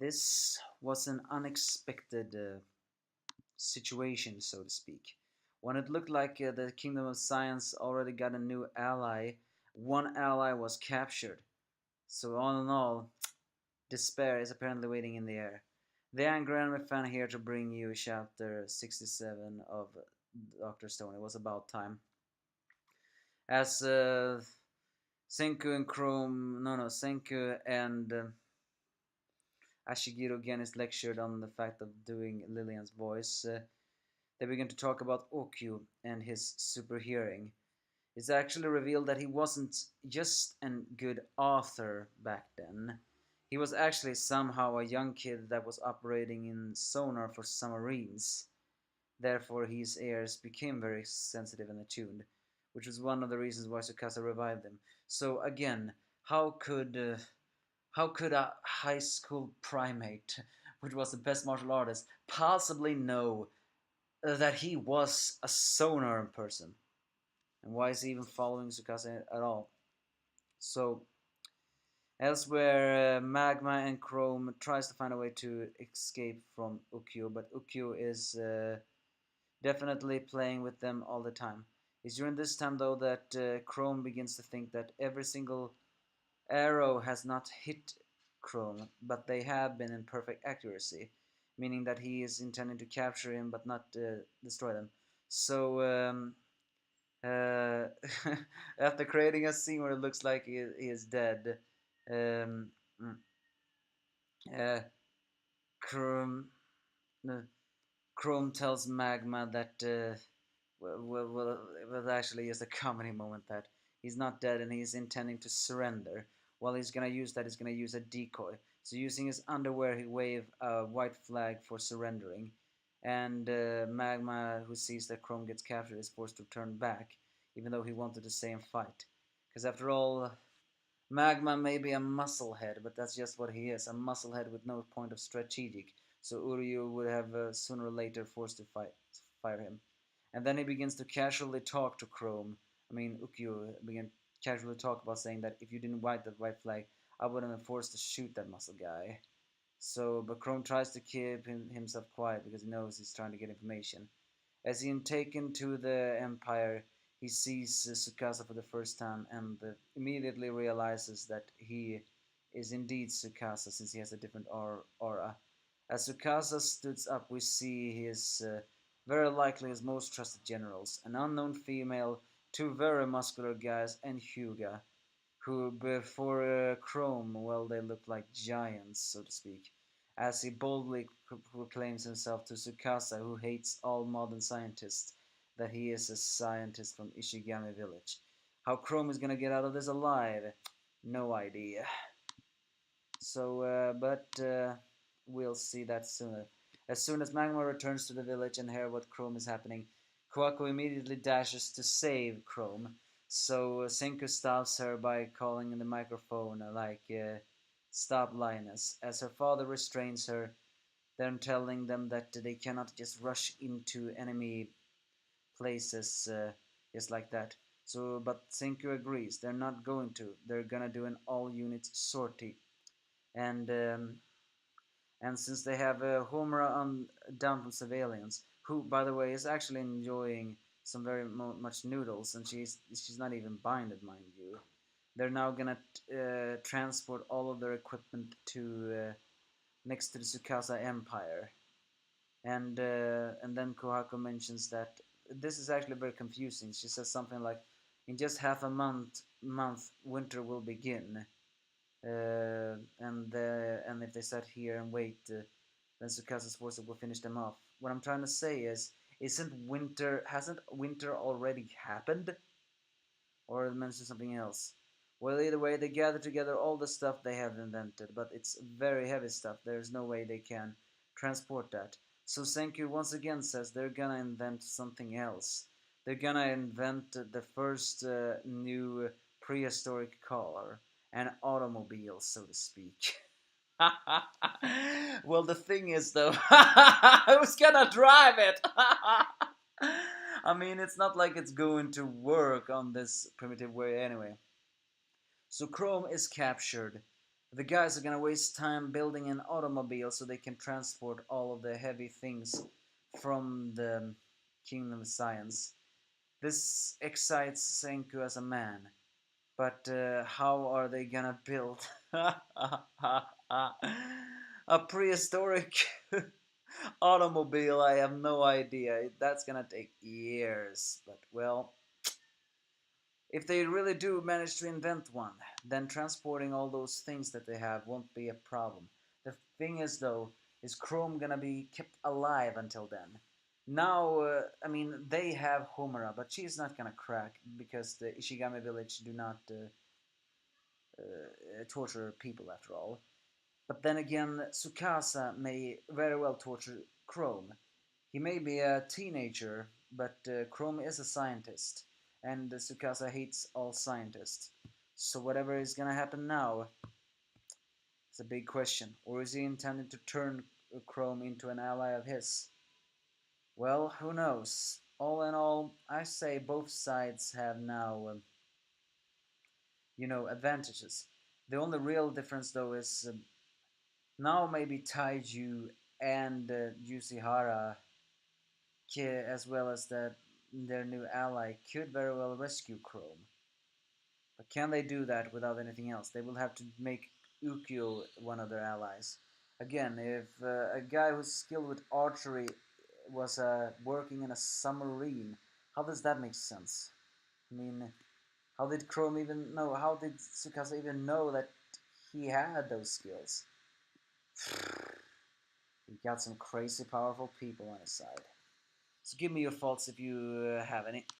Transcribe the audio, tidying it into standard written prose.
This was an unexpected situation, so to speak. When it looked like the Kingdom of Science already got a new ally, one ally was captured. So, all in all, despair is apparently waiting in the air. The Angry Anime fan here to bring you chapter 67 of Dr. Stone. It was about time. As Senku and Senku and Ashiguro again is lectured on the fact of doing Lillian's voice. They begin to talk about Okyu and his super hearing. It's actually revealed that he wasn't just a good author back then. He was actually somehow a young kid that was operating in sonar for submarines. Therefore, his ears became very sensitive and attuned, which was one of the reasons why Tsukasa revived him. So again, how could uh, how could a high school primate, which was the best martial artist, possibly know that he was a sonar person? And why is he even following Tsukasa at all? So, elsewhere, Magma and Chrome tries to find a way to escape from Ukyo, but Ukyo is definitely playing with them all the time. It's during this time, though, that Chrome begins to think that every single arrow has not hit Chrome, but they have been in perfect accuracy, meaning that he is intending to capture him but not destroy them. So, uh, after creating a scene where it looks like he is dead, um, mm, uh, Chrome, uh, Chrome tells Magma that it was actually just a comedy moment that he's not dead and he's intending to surrender. Well, he's gonna use that. He's gonna use a decoy. So using his underwear, he waved a white flag for surrendering. And Magma, who sees that Chrome gets captured, is forced to turn back, even though he wanted to stay and fight. Because after all, Magma may be a musclehead, but that's just what he is, a musclehead with no point of strategic. So Uryu would have sooner or later forced to fire him. And then he begins to casually talk to Chrome. Ukyu began casually talk about saying that if you didn't white that white flag, I wouldn't have forced to shoot that muscle guy. So, but Chrome tries to keep himself quiet because he knows he's trying to get information. As he is taken to the Empire, he sees Tsukasa for the first time and immediately realizes that he is indeed Tsukasa since he has a different aura. As Tsukasa stood up, we see his very likely his most trusted generals, an unknown female, two very muscular guys, and Hyuga, who before Chrome, well, they look like giants, so to speak, as he boldly proclaims himself to Tsukasa, who hates all modern scientists, that he is a scientist from Ishigami village. How Chrome is gonna get out of this alive? No idea. So, we'll see that sooner. As soon as Magma returns to the village and hears what Chrome is happening, Koako immediately dashes to save Chrome. So Senku stops her by calling in the microphone "Stop, Lioness," as her father restrains her, then telling them that they cannot just rush into enemy places just like that. So, but Senku agrees. They're not going to. They're gonna do an all-unit sortie, and since they have Homura on down from surveillance, who by the way is actually enjoying some very much noodles, and she's not even binded, mind you. They're now gonna transport all of their equipment to next to the Tsukasa Empire, and then Kohako mentions that this is actually very confusing. She says something like, "In just half a month, winter will begin." And if they sat here and wait, then Tsukasa's forces will finish them off. What I'm trying to say is, hasn't winter already happened, or it mentions something else? Well, either way, they gather together all the stuff they have invented, but it's very heavy stuff. There's no way they can transport that. So Senku once again says they're gonna invent something else. They're gonna invent the first new prehistoric car, an automobile, so to speak. Well, the thing is, though, who's gonna drive it? It's not like it's going to work on this primitive way anyway. So Chrome is captured, The guys are gonna waste time building an automobile so they can transport all of the heavy things from the Kingdom of Science. This excites Senku as a man, but how are they gonna build a prehistoric automobile? I have no idea. That's gonna take years, but well, if they really do manage to invent one, then transporting all those things that they have won't be a problem. The thing is, though, is Chrome gonna be kept alive until then? Now, I mean, they have Homura, but she's not gonna crack because the Ishigami village do not torture people after all. But then again, Tsukasa may very well torture Chrome. He may be a teenager, but Chrome is a scientist, and Tsukasa hates all scientists. So whatever is gonna happen now, it's a big question. Or is he intending to turn Chrome into an ally of his? Well, who knows? All in all, I say both sides have now, advantages. The only real difference, though, is now maybe Taiju and Yusihara, as well as their new ally, could very well rescue Chrome. But can they do that without anything else? They will have to make Ukyo one of their allies. Again, if a guy who's skilled with archery was working in a submarine, how does that make sense? I mean, how did Chrome even know? How did Tsukasa even know that he had those skills? He got some crazy powerful people on his side. So give me your faults if you have any.